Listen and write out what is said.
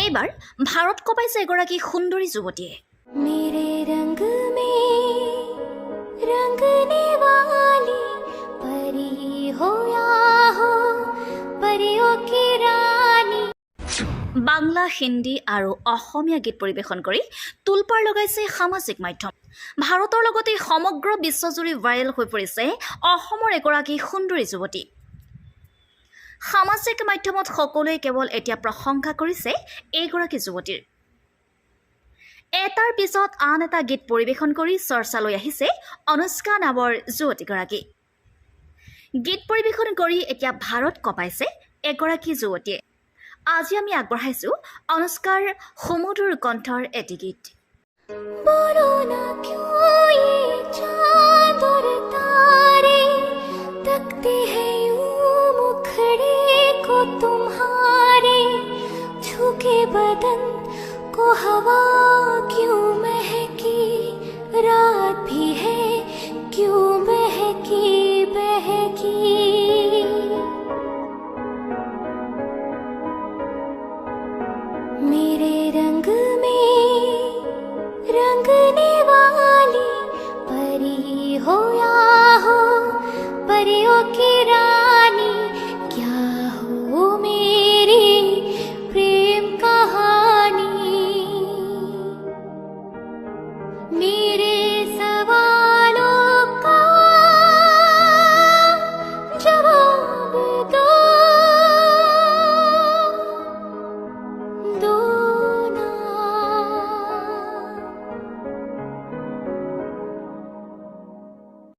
এইবাৰ ভাৰত কপাইছে এগৰাকী সুন্দৰী যুৱতীয়ে। मेरे रंग में रंगने वाली परी हो या हो परियों की रानी। বাংলা, হিন্দী আৰু অসমীয়া গীত পৰিৱেশন কৰি তোলপাৰ লগাইছে সামাজিক মাধ্যম। ভাৰতৰ লগতে সমগ্ৰ বিশ্বজুৰি ভাইৰেল হৈ পৰিছে অসমৰ এগৰাকী সুন্দৰী যুৱতী। সামাজিক মাধ্যমত সকলোৱে কেৱল এতিয়া প্ৰশংসা কৰিছে এইগৰাকী যুৱতীৰ। এটাৰ পিছত আন এটা গীত পৰিৱেশন কৰি চৰ্চালৈ আহিছে অনুষ্কা নামৰ যুৱতীগৰাকী। গীত পৰিৱেশন কৰি এতিয়া ভাৰত কপাইছে এগৰাকী যুৱতীয়ে। আজি আমি আগবঢ়াইছোঁ অনুষ্কাৰ সুমধুৰ কণ্ঠৰ এটি গীত। बोलो ना क्यों ये चांद और तारे तकते हैं यूं मुखड़े को तुम्हारे, झुके बदन को हवा क्यों महकी रात